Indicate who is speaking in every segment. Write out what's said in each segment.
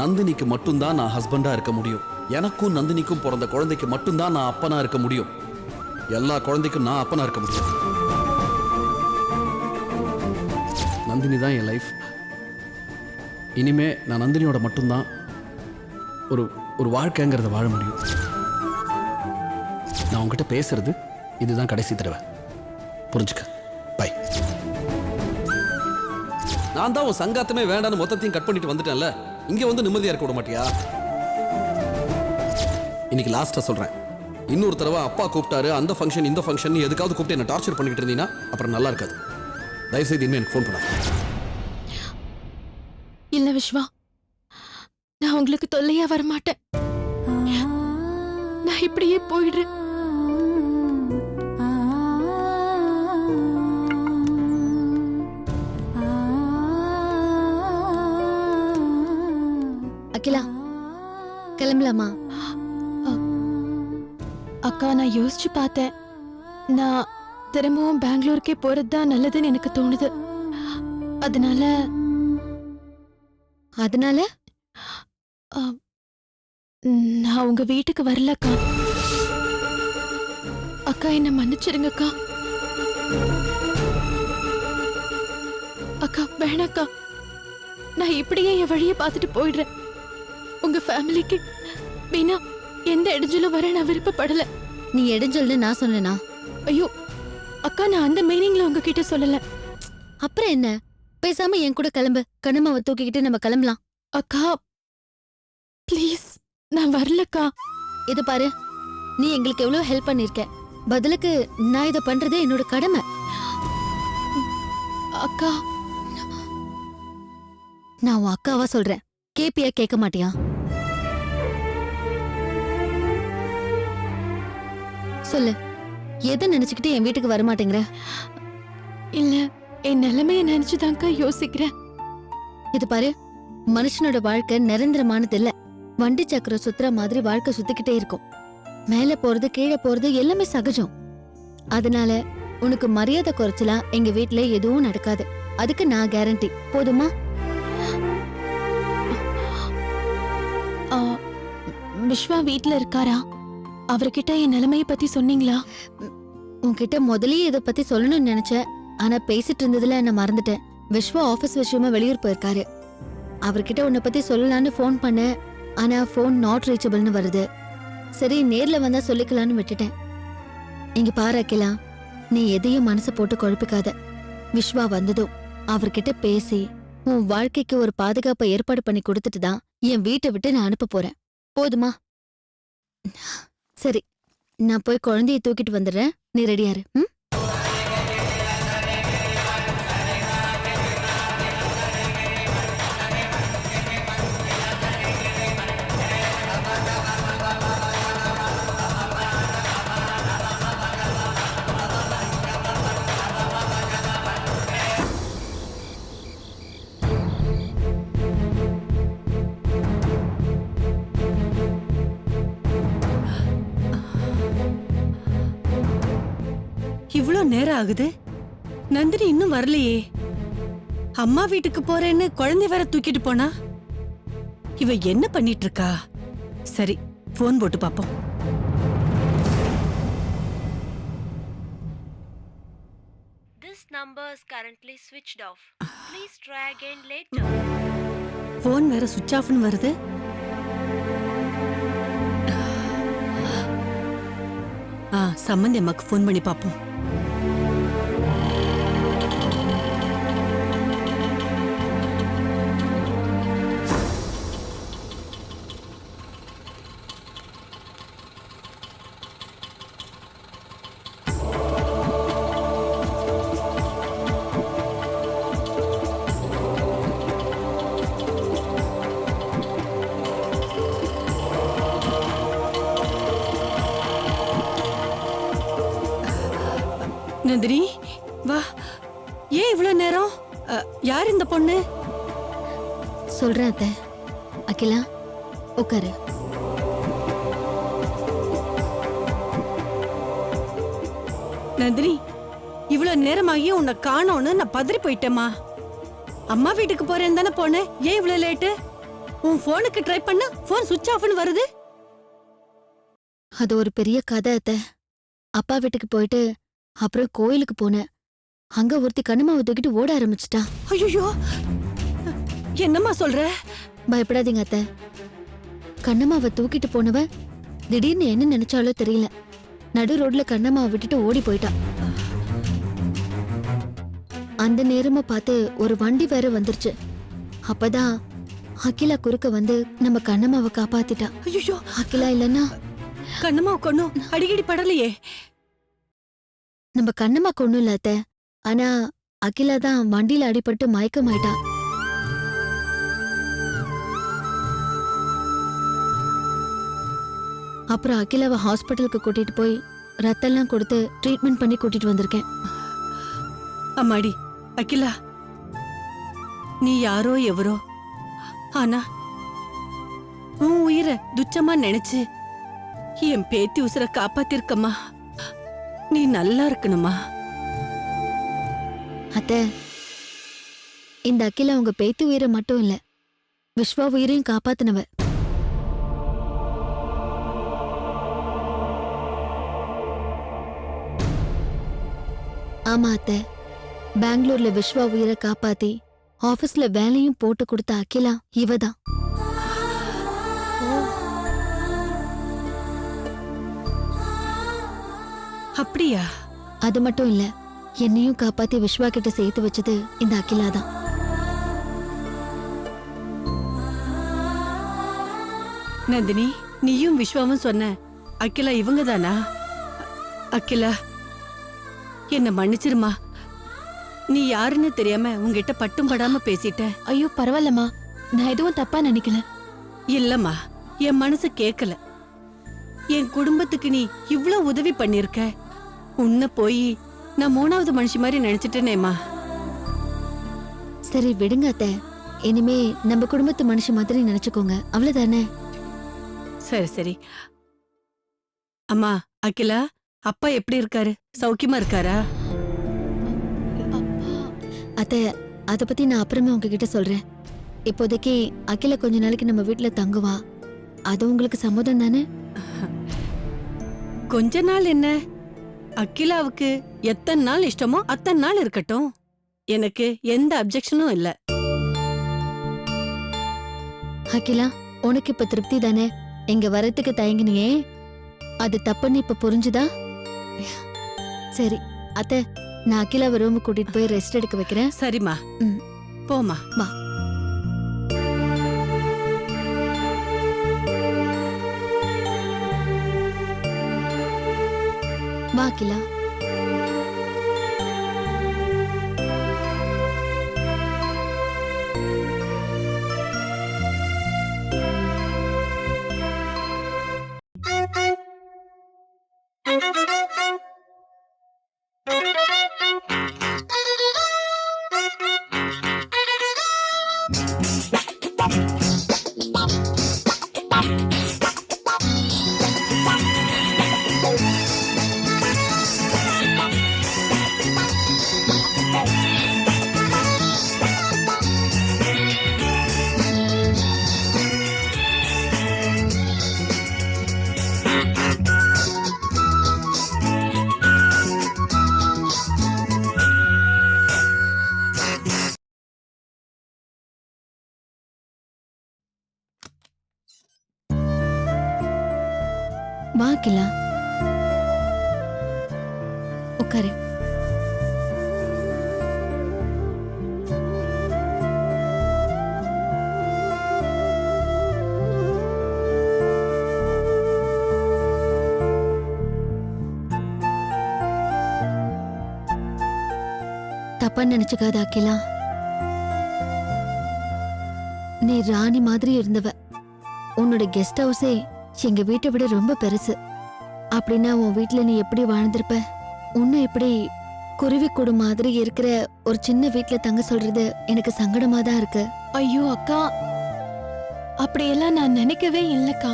Speaker 1: நந்தினிக்கு மட்டும்தான் நான் ஹஸ்பண்டா இருக்க முடியும். எனக்கும் நந்தினிக்கும் பிறந்த குழந்தைக்கு மட்டும்தான் நான் அப்பனா இருக்க முடியும். எல்லா குழந்தைக்கும் நான் அப்பனா இருக்க முடியும். நந்தினி தான் என் லைஃப். இனிமே நான் நந்தினியோட மட்டும்தான் ஒரு ஒரு வாழ்க்கைங்கிறத வாழ முடியும். நான் உங்ககிட்ட பேசுறது இதுதான் கடைசி தடவை. புரிஞ்சுக்க. பை. நான் தான் உன் சங்காத்தமே வேண்டான்னு மொத்தத்தையும் கட் பண்ணிட்டு வந்துட்டேன்ல. இங்க வந்து நிம்மதியா இருக்க விட மாட்டியா? இன்னைக்கு லாஸ்டா சொல்றேன். இன்னொரு தடவை அப்பா கூப்பிட்டாரு அந்த ஃபங்க்ஷன் இந்த ஃபங்க்ஷன் எதுக்காவது கூப்பிட்டு என்ன டார்ச்சர் பண்ணிட்டு இருந்தீங்கன்னா அப்புறம் நல்லா இருக்காது. தயவுசெய்து இனிமே எனக்கு ஃபோன் பண்ண.
Speaker 2: இல்ல விஸ்வா, நான் உங்களுக்கு தொல்லையா வரமாட்டேன். நான் இப்படியே போயிடுறேன்.
Speaker 3: அகிலா, கிளம்பலாமா?
Speaker 2: அக்கா, நான் யோசிச்சு பார்த்தேன். நான் திரும்பவும் பெங்களூருக்கே போறதுதான் நல்லதுன்னு எனக்கு தோணுது. அதனால நான் உங்க வீட்டுக்கு வரலக்கா. அக்கா, என்ன மன்னிச்சிருங்கக்கா. அக்கா வேணாக்கா, நான் இப்படியே என் வழியை பார்த்துட்டு போயிடுறேன். உங்க ஃபேமிலிக்கு வீணா எந்த இடைஞ்சலும் வர நான் விருப்பப்படல.
Speaker 3: நீ இடைஞ்சல்னு நான் சொன்னேனா?
Speaker 2: ஐயோ அக்கா, நான் அந்த மீனிங்ல உங்ககிட்ட சொல்லல.
Speaker 3: அப்புறம் என்ன, பேசாம என் கூட கிளம்பு. கண்ணம்மாவை தூக்கிக்கிட்டு நம்ம கிளம்பலாம்.
Speaker 2: அக்கா ப்ளீஸ், நான் வரலக்கா.
Speaker 3: இது பாரு, நீ எங்களுக்கு எவ்வளவு ஹெல்ப் பண்ணிருக்க. பதிலுக்கு நான் இதை பண்றதே என்னோட கடமை.
Speaker 2: அக்கா,
Speaker 3: நான் உன் அக்காவா சொல்றேன். கேப்பியா, கேட்க மாட்டியா? சொல்லு, எதை நினைச்சுக்கிட்டு என் வீட்டுக்கு வரமாட்டேங்கிற?
Speaker 2: இல்ல, என் நிலைமைய நினைச்சுதான்க்கா யோசிக்கிறேன்.
Speaker 3: இது பாரு, மனுஷனோட வாழ்க்கை நிரந்தரமானது இல்ல. வண்டி சக்கரம் சுத்துற மாதிரி வாழ்க்கை சுத்திக்கிட்டே இருக்கும். மேல போறது கீழே போறது எல்லாமே சகஜம். அதனால உனக்கு மரியாதை குறைச்சலா எங்க வீட்டுல எதுவும் நடக்காது. அதுக்கு நான் கேரண்டி. போதுமா?
Speaker 2: விஸ்வா வீட்ல இருக்காரா? அவர்கிட்ட என் நிலைமைய பத்தி சொன்னீங்களா?
Speaker 3: உன்கிட்ட முதல்லயே இதை பத்தி சொல்லணும்னு நினைச்சேன். ஆனா பேசிட்டு இருந்ததுல நான் மறந்துட்டேன். விஸ்வா ஆபீஸ் விஷயமா வெளியூர் போயிருக்காரு. அவர்கிட்ட உன்னை பத்தி சொல்லலான்னு போன் பண்ண, ஆனா போன் நாட் ரீச்சபிள்னு வருது. சரி, நேர்ல வந்தா சொல்லிக்கலான்னு விட்டுட்டேன். இங்க பாரு அகிலா, நீ எதையும் மனசு போட்டு குழப்பிக்காத. விஸ்வா வந்ததும் அவர்கிட்ட பேசி உன் வாழ்க்கைக்கு ஒரு பாதுகாப்பை ஏற்பாடு பண்ணி கொடுத்துட்டு தான் என் வீட்டை விட்டு நான் அனுப்ப போறேன். போதுமா? சரி, நான் போய் குழந்தைய தூக்கிட்டு வந்துடுறேன். நீ ரெடியாரு.
Speaker 4: இவ்ளோ நேரம் ஆகுது, நந்தினி இன்னும் வரலையே. அம்மா வீட்டுக்கு போறேன்னு குழந்தை வேற தூக்கிட்டு போனா. இவ என்ன பண்ணிட்டு இருக்கா? சரி, போன் போட்டு பாப்போம்.
Speaker 5: This number is currently switched off. Please try again later.
Speaker 4: Phone வேற சுவிட்ச் ஆஃப்னு வருது. சம்பந்தி அம்மாக்கு போன் பண்ணி பாப்போம். நந்தினி, வா. ஏன் இவ்வளவு நேரம்? யார் இந்த பொண்ணு?
Speaker 3: சொல்றேன் அத்தை. அகிலா, உட்காரு.
Speaker 4: நந்தினி, இவ்வளவு நேரமாகி உன்னை காணோன்னு நான் பதறி போயிட்டேம்மா. அம்மா வீட்டுக்கு போறேன்னு தானே போனேன். ஏன் இவ்வளவு லேட்டு? உன் போனுக்கு ட்ரை பண்ணா போன் சுவிட்ச் ஆஃப்னு வருது.
Speaker 3: அது ஒரு பெரிய கதை அத்தை. அப்பா வீட்டுக்கு போயிட்டு அப்புறம் கோயிலுக்கு போனேன். அங்க ஒருத்தி கண்ணுமாவை தூக்கிட்டு ஓட ஆரம்பிச்சிட்டா.
Speaker 4: ஐயோ, என்னம்மா சொல்ற?
Speaker 3: பயப்படாதீங்க அத்தை. கண்ணம்மாவை தூக்கிட்டு போனவ திடீர்னு என்ன நினைச்சாலோ தெரியல, நடு ரோட்ல கண்ணம்மாவை விட்டுட்டு ஓடி போயிட்டா. அந்த நேரமா பார்த்து ஒரு வண்டி வேற வந்துருச்சு. அப்பதான் அகிலா குறுக்க வந்து நம்ம கண்ணம்மாவை காப்பாத்திட்டா.
Speaker 4: ஐயோ,
Speaker 3: அகிலா இல்லன்னா
Speaker 4: கண்ணம்மா கொன்னும் அடிக்கடி படலையே.
Speaker 3: நம்ம கண்ணம்மா கொன்னும் இல்ல அத்தை. ஆனா அகிலா தான் வண்டியில அடிபட்டு மயக்கமாயிட்டா. அப்புறம் அகிலாவை ஹாஸ்பிட்டலுக்கு கூட்டிட்டு போய் ரத்தம்லாம் கொடுத்து ட்ரீட்மெண்ட் பண்ணி கூட்டிட்டு வந்திருக்கேன்.
Speaker 4: அம்மாடி அகிலா, நீ யாரோ எவரோ, ஆனா உன் உயிரை துச்சமா நினைச்சு என் பேத்தி உசுர காப்பாத்திருக்கம்மா. நீ நல்லா இருக்கணுமா?
Speaker 3: அத்தை, இந்த அகிலா உங்க பேத்தி உயிரை மட்டும் இல்ல, விஸ்வா உயிரையும் காப்பாத்தினவ. ஆமா அத்தை, பெங்களூர்ல விஸ்வா உயிரை காப்பாத்தி ஆபீஸ்ல வேலையும் போட்டு கொடுத்த அகிலா இவதான்.
Speaker 4: அப்படியா?
Speaker 3: அது மட்டும் இல்ல, என்னையும் காப்பாத்தி விஸ்வா கிட்ட சேர்த்து வச்சது இந்த அகிலா தான்.
Speaker 4: நந்தினி, நீயும் விஸ்வாவும் சொன்ன அகிலா இவங்க தானா? அகிலா, என்ன மன்னிச்சிருமா. நீ யாருன்னு தெரியாம உங்ககிட்ட பட்டும் படாம பேசிட்டேன்.
Speaker 2: ஐயோ பரவாயில்லம்மா, நான் எதுவும் தப்பா நினைக்கல.
Speaker 4: இல்லம்மா, என் மனசு கேக்கல. என் குடும்பத்துக்கு நீ இவ்ளோ உதவி பண்ணிருக்க. உன்னை போய் நான் 3வது மனுஷி மாதிரி நினைச்சிட்டேனேம்மா.
Speaker 3: சரி விடுங்க அத்தை, இனிமே நம்ம குடும்பத்து மனுஷ மாதிரி நினைச்சுக்கோங்க, அவ்வளவுதானே?
Speaker 4: சரி சரி. அம்மா அகிலா, அப்பா எப்படி இருக்காரு? சௌக்கியமா இருக்காரா?
Speaker 3: அத்தை, அத பத்தி நான் அப்புறமே உங்ககிட்ட சொல்றேன். இப்போதைக்கு அகிலா கொஞ்ச நாளைக்கு நம்ம வீட்டுல தங்குவா. அது உங்களுக்கு சம்மதம் தானே?
Speaker 4: கொஞ்ச நாள் என்ன, அகிலாவுக்கு எத்தனை நாள் இஷ்டமோ அத்தனை நாள் இருக்கட்டும். எனக்கு எந்த அப்ஜெக்ஷனும் இல்ல.
Speaker 3: அகிலா, உனக்கு இப்ப திருப்தி தானே? இங்க வரத்துக்கு தயங்கினியே, அது தப்புன்னு இப்ப புரிஞ்சுதா? சரி அத்தை, நான் அகிலாவை ரூமுக்கு கூட்டிட்டு போய் ரெஸ்ட் எடுக்க வைக்கிறேன்.
Speaker 4: சரிம்மா,
Speaker 3: ம்.
Speaker 4: போமா.
Speaker 3: வா. வா அகிலா. வா அகிலா, உட்காரு. தப்பா நினைச்சுக்காத அகிலா. நீ ராணி மாதிரி இருந்தவ. உன்னோட கெஸ்ட் ஹவுஸே எங்க வீட்டை விட ரொம்ப பெருசு. அப்படின்னா உன் வீட்டுல நீ எப்படி வாழ்ந்திருப்ப? உன்னை இப்படி குருவி கூடு மாதிரி இருக்கிற ஒரு சின்ன வீட்டுல தங்க சொல்றது எனக்கு சங்கடமா தான் இருக்கு.
Speaker 2: ஐயோ அக்கா, அப்படியெல்லாம் நான் நினைக்கவே இல்லக்கா.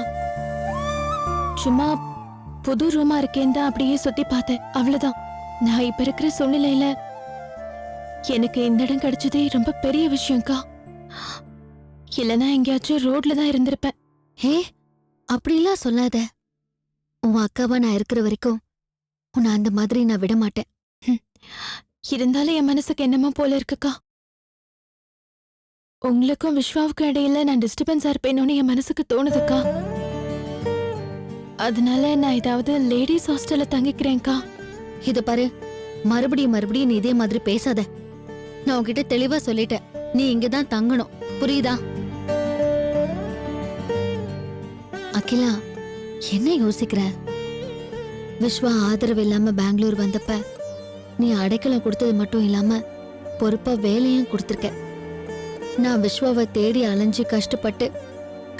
Speaker 2: சும்மா புது ரூமா இருக்கேன் தான் அப்படியே சுத்தி பார்த்தேன், அவ்வளவுதான். நான் இப்ப இருக்கிற சூழ்நிலையில எனக்கு இந்த இடம் கிடைச்சதே ரொம்ப பெரிய விஷயம்க்கா. இல்லனா எங்கேயாச்சும் ரோட்ல தான் இருந்திருப்பேன்.
Speaker 3: ஹே, அப்படிலாம் சொல்லாத. உன் அக்காவா நான் இருக்கிற வரைக்கும் உன்னை அந்த மாதிரி நான் விட மாட்டேன்.
Speaker 2: இருந்தாலும் என் மனசுக்கு என்னமோ போல இருக்குக்கா. உங்களுக்கும் விஸ்வாவுக்கும் இடையில நான் டிஸ்டர்பன்ஸா இருப்பேனோன்னு என் மனசுக்கு தோணுதுக்கா. அதனால நான் ஏதாவது லேடிஸ் ஹாஸ்டல்ல தங்கிக்கிறேன்க்கா.
Speaker 3: இத பாரு, மறுபடியும் மறுபடியும் நீ இதே மாதிரி பேசாத. நான் உன்கிட்ட தெளிவா சொல்லிட்டேன், நீ இங்கதான் தங்கணும், புரியுதா? அகிலா, என்ன யோசிக்கிற? விஸ்வா ஆதரவு இல்லாம பெங்களூர் வந்தப்ப நீ அடைக்கலம் கொடுத்தது மட்டும் இல்லாம பொறுப்பா வேலையும் கொடுத்திருக்க. நான் விஸ்வாவை தேடி அலைஞ்சு கஷ்டப்பட்டு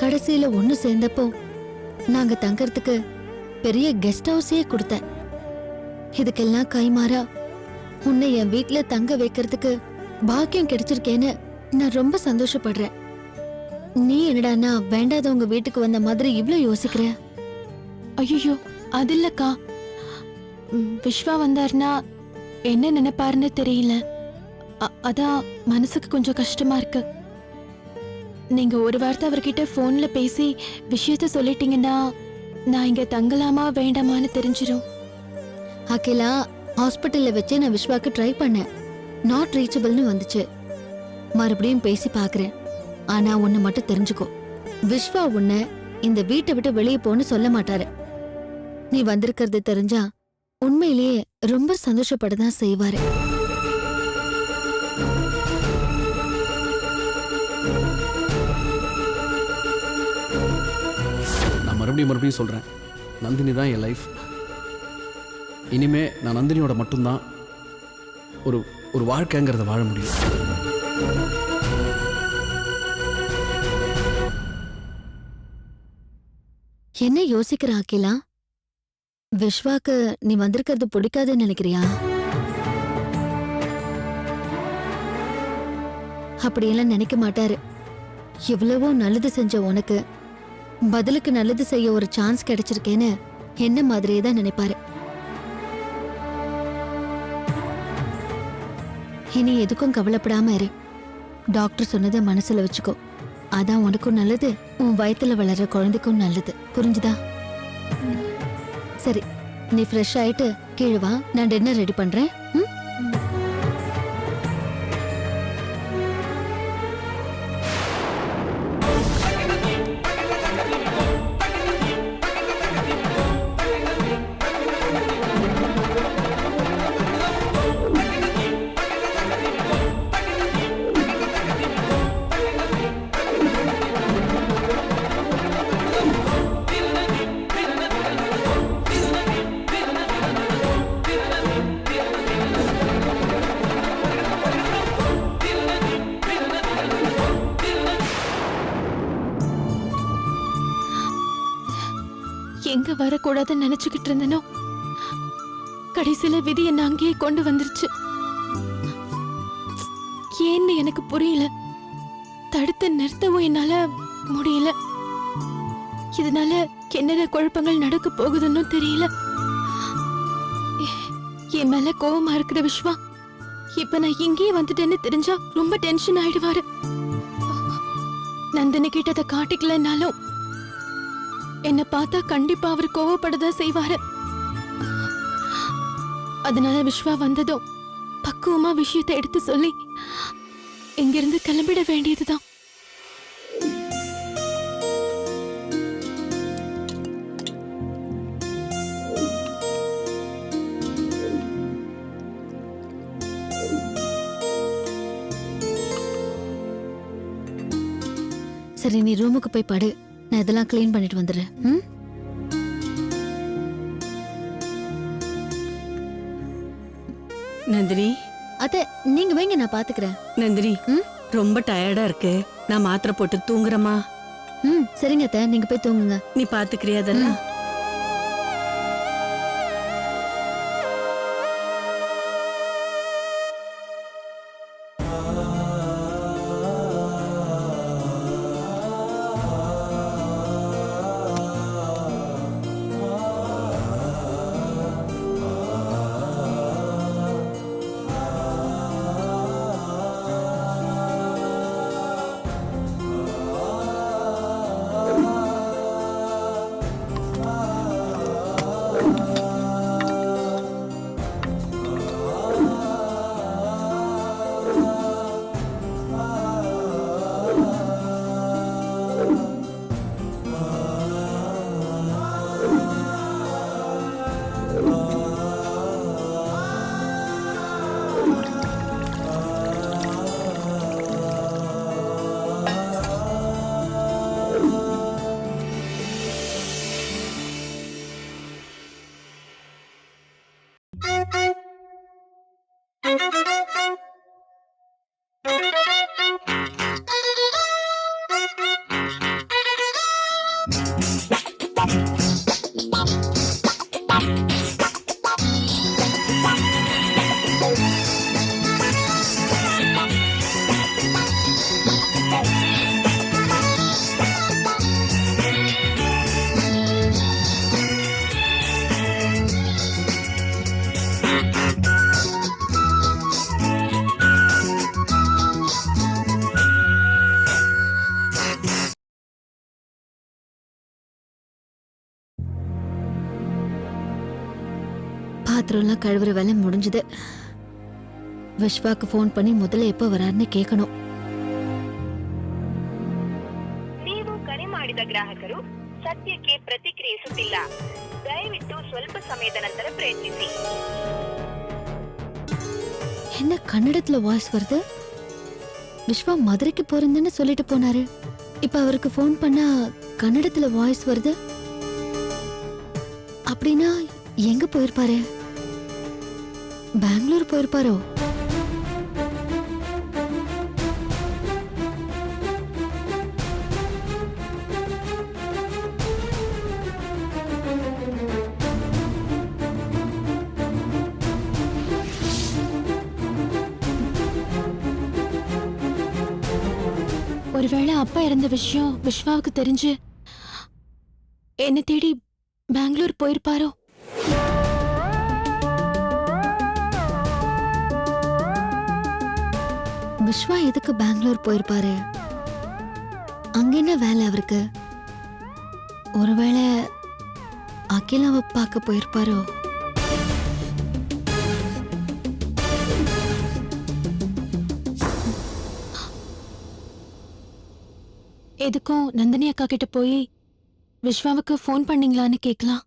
Speaker 3: கடைசியில ஒண்ணு சேர்ந்தப்போ நாங்க தங்கறதுக்கு பெரிய கெஸ்ட் ஹவுஸே கொடுத்தேன். இதுக்கெல்லாம் கைமாறா உன்னை என் வீட்ல தங்க வைக்கிறதுக்கு பாக்கியம் கிடைச்சிருக்கேன்னு நான் ரொம்ப சந்தோஷப்படுறேன். நீ என்னடான்னா வேண்டாதவங்க வீட்டுக்கு வந்த மாதிரி இவ்ளோ யோசிக்கிற?
Speaker 2: ஐயோ, அது இல்லக்கா. விஸ்வா வந்தாருன்னா என்ன நினைப்பாருன்னு தெரியல. அதான் மனசுக்கு கொஞ்சம் கஷ்டமா இருக்கு. நீங்க ஒரு வார்த்தை அவர்கிட்ட போன்ல பேசி விஷயத்த சொல்லிட்டீங்கன்னா நான் இங்க தங்கலாமா வேண்டாமான்னு தெரிஞ்சிடும்.
Speaker 3: அகிலா, ஹாஸ்பிட்டல்ல வச்சு நான் விஸ்வாக்கு ட்ரை பண்ணேன், நாட் ரீச்சபிள்னு வந்துச்சு. மறுபடியும் பேசி பாக்குறேன். ஆனா ஒண்ணு மட்டும் தெரிஞ்சுக்கோ, விஸ்வா உன்னை இந்த வீட்டை விட்டு வெளியே போன்னு சொல்ல மாட்டாரு. நீ வந்திருக்கிறது தெரிஞ்சா உண்மையிலேயே ரொம்ப சந்தோஷப்படதான் செய்வாரு.
Speaker 1: நான் மறுபடியும் சொல்கிறேன், நந்தினி தான் என் லைஃப். இனிமே நான் நந்தினியோட மட்டும்தான் ஒரு ஒரு வாழ்க்கைங்கிறத வாழ முடியும்.
Speaker 3: என்ன யோசிக்கிற அகிலா? விஸ்வாக்கு நீ வந்திருக்கிறது பிடிக்காதுன்னு நினைக்கிறியா? அப்படியெல்லாம் நினைக்க மாட்டாரு. எவ்வளவோ நல்லது செஞ்ச உனக்கு பதிலுக்கு நல்லது செய்ய ஒரு சான்ஸ் கிடைச்சிருக்கேன்னு என்ன மாதிரியே தான் நினைப்பாரு. இனி எதுக்கும் கவலைப்படாம இரு. டாக்டர் சொன்னதை மனசுல வச்சுக்கோ. அதான் உனக்கும் நல்லது, உன் வயித்துல வளர்ற குழந்தைக்கும் நல்லது. புரிஞ்சுதா? சரி, நீ ஃப்ரெஷ் ஆயிட்டு கீழே வா, நான் டின்னர் ரெடி பண்றேன். ம்?
Speaker 2: எங்க வரக்கூடாதுன்னு நினைச்சுக்கிட்டு இருந்தனோ, கடைசியில விதி என்ன அங்கேயே கொண்டு வந்துருச்சு. ஏன்னு எனக்கு புரியல. தடுத்து நிறுத்தவும் என்னால முடியல. இதனால என்னென்ன குழப்பங்கள் நடக்க போகுதுன்னு தெரியல. என் மேல கோவமா இருக்கிற விஸ்வா இப்ப நான் இங்கேயே வந்துட்டேன்னு தெரிஞ்சா ரொம்ப டென்ஷன் ஆயிடுவாரு. நந்தினி கிட்ட அதை காட்டிக்கலனாலும் என்ன பார்த்தா கண்டிப்பா அவர் கோவப்படதான் செய்வாரு. அதனால விஸ்வா வந்ததும் பக்குவமா விஷயத்தை எடுத்து சொல்லி இங்கிருந்து கிளம்பிட வேண்டியதுதான்.
Speaker 3: சரி, நீ ரூமுக்கு போய் படு, நான் இதெல்லாம் க்ளீன் பண்ணிட்டு வந்துடுறேன். ம்?
Speaker 4: நந்தினி,
Speaker 3: அத்தை, நீங்க வைங்க, நான் பாத்துக்கிறேன்.
Speaker 4: நந்தினி,
Speaker 3: ம்?
Speaker 4: ரொம்ப டயர்டா இருக்கு, நான் மாத்திரை போட்டு தூங்குறேமா.
Speaker 3: ம், சரிங்க அத்தை, நீங்க போய் தூங்குங்க.
Speaker 4: நீ பாத்துக்கிறியா அதெல்லாம்?
Speaker 3: பாத்திரம்லாம் கழுவுற வேலை முடிஞ்சது. விஸ்வாக்கு ஃபோன் பண்ணி முதல்ல எப்ப வராருன்னு கேட்கணும்.
Speaker 5: ನೀವು ಕರೆ ಮಾಡಿದ ಗ್ರಾಹಕರು ಸದ್ಯಕ್ಕೆ ಪ್ರತಿಕ್ರಿಯಿಸುತ್ತಿಲ್ಲ. ದಯವಿಟ್ಟು ಸ್ವಲ್ಪ ಸಮಯದ ನಂತರ ಪ್ರಯತ್ನಿಸಿ.
Speaker 3: என்ன கன்னடத்துல வாய்ஸ் வருது? விஸ்வா மதுரைக்கு போறேன்னு சொல்லிட்டு போனாரு. இப்ப அவருக்கு ஃபோன் பண்ணா கன்னடத்துல வாய்ஸ் வருது. அப்படின்னா எங்க போயிருப்பாரு? பெங்களூர் போயிருப்பாரோ?
Speaker 2: ஒருவேளை அப்பா இறந்த விஷயம் விஸ்வாவுக்கு தெரிஞ்சு என்ன தேடி பெங்களூர் போயிருப்பாரோ?
Speaker 3: விஸ்வா எதுக்கு பெங்களூர் போயிருப்பாரு? அங்க என்ன வேலை அவருக்கு? ஒருவேளை அகிலாவை பார்க்க போயிருப்பாரோ?
Speaker 2: எதுக்கும் நந்தினி அக்கா கிட்ட போய் விஸ்வாவுக்கு ஃபோன் பண்ணீங்களான்னு கேட்கலாம்.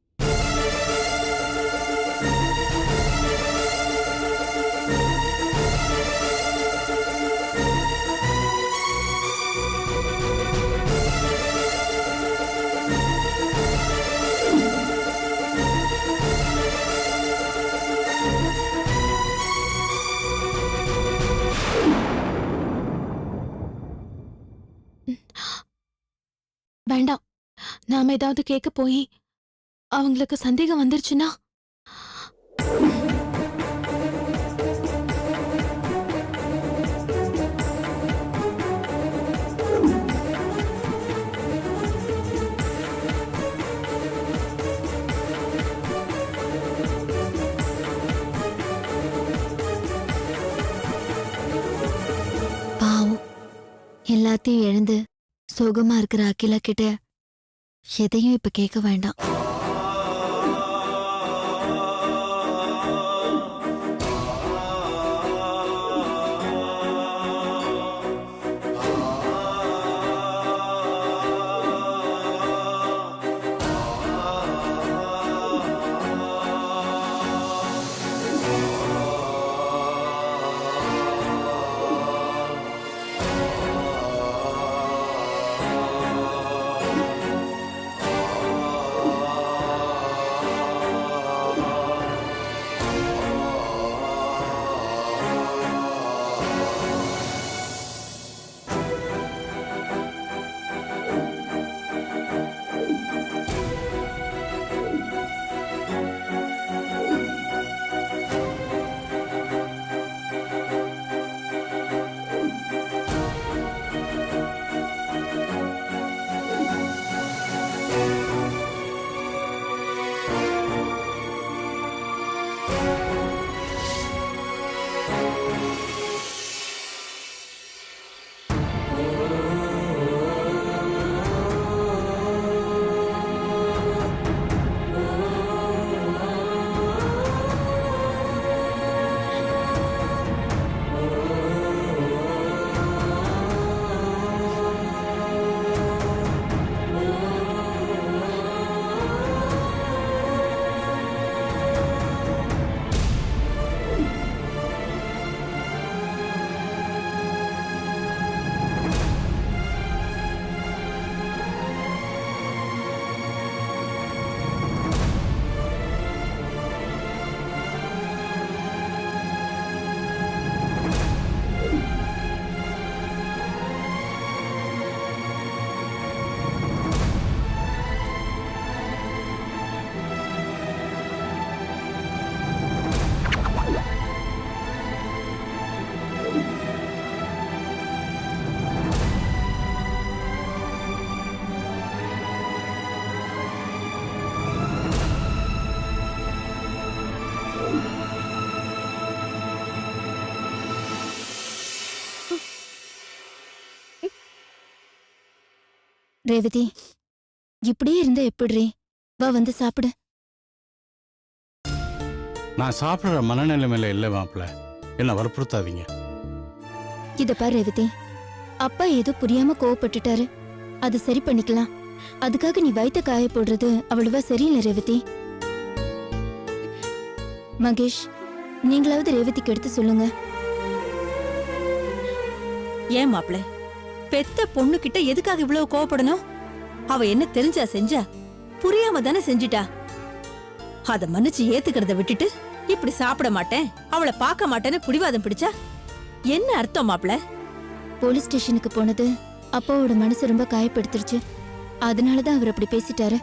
Speaker 2: வேண்டாம், நாம ஏதாவது கேட்க போய் அவங்களுக்கு சந்தேகம் வந்துருச்சுன்னா
Speaker 3: பாவம், எல்லாத்தையும் இழந்து சோகமா இருக்கிற அகிலா கிட்ட எதையும் இப்ப கேட்க வேண்டாம். ரேவதி, இப்படியே இருந்தா எப்படி? வா வந்து சாப்பிடு.
Speaker 6: நான் சாப்பிட்ற மனநிலைமையில இல்லை மாப்பிள்ள, என்ன வற்புறுத்தாதீங்க.
Speaker 2: இத பாரு ரேவதி, அப்பா ஏதோ புரியாம கோவப்பட்டுட்டாரு. அது சரி பண்ணிக்கலாம். அதுக்காக நீ வயித்த காய போடுறது அவ்வளவா சரியில்லை ரேவதி. மகேஷ், நீங்களாவது ரேவதிக்கு எடுத்து சொல்லுங்க.
Speaker 4: ஏன் மாப்பிள, பெத்த பொண்ணு கிட்ட எதுக்காக இவ்வளவு கோவப்படணும்? அவ என்ன தெரிஞ்சா செஞ்சா? புரியாம தானே செஞ்சிட்டா. அத மன்னிச்சு ஏத்துக்கிறத விட்டுட்டு இப்படி சாப்பிட மாட்டேன், அவளை பார்க்க மாட்டேன்னு பிடிவாதம் பிடிச்சா என்ன அர்த்தம் மாப்பிள?
Speaker 2: போலீஸ் ஸ்டேஷனுக்கு போனது அப்பாவோட மனசு ரொம்ப காயப்படுத்திருச்சு. அதனாலதான் அவர் அப்படி பேசிட்டாரு.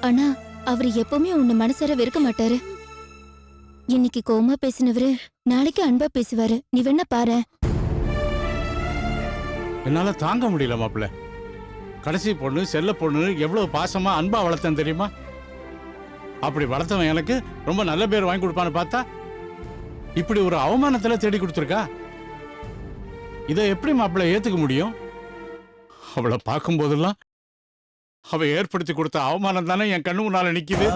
Speaker 2: ஆனா அவர் எப்பவுமே உன்னை மனசார வெறுக்க மாட்டாரு. இன்னைக்கு கோவமா பேசினவரு நாளைக்கு அன்பா பேசுவாரு. நீ வேணா பாரு.
Speaker 6: என்னால தாங்க முடியல மாப்பிள்ள. கடைசி பொண்ணு செல்ல பொண்ணு எவ்வளவு பாசமா அன்பா வளர்த்தேன் தெரியுமா? அப்படி வளர்த்தவன் எனக்கு ரொம்ப நல்ல பேர் வாங்கி கொடுப்பான்னு பார்த்தா இப்படி ஒரு அவமானத்துல தேடி கொடுத்துருக்கா. இதை எப்படி மாப்பிள்ள ஏத்துக்க முடியும்? அவளை பார்க்கும் போதெல்லாம் அவ ஏற்படுத்தி கொடுத்த அவமானம் தானே என் கண்ணு முன்னால நிக்குது.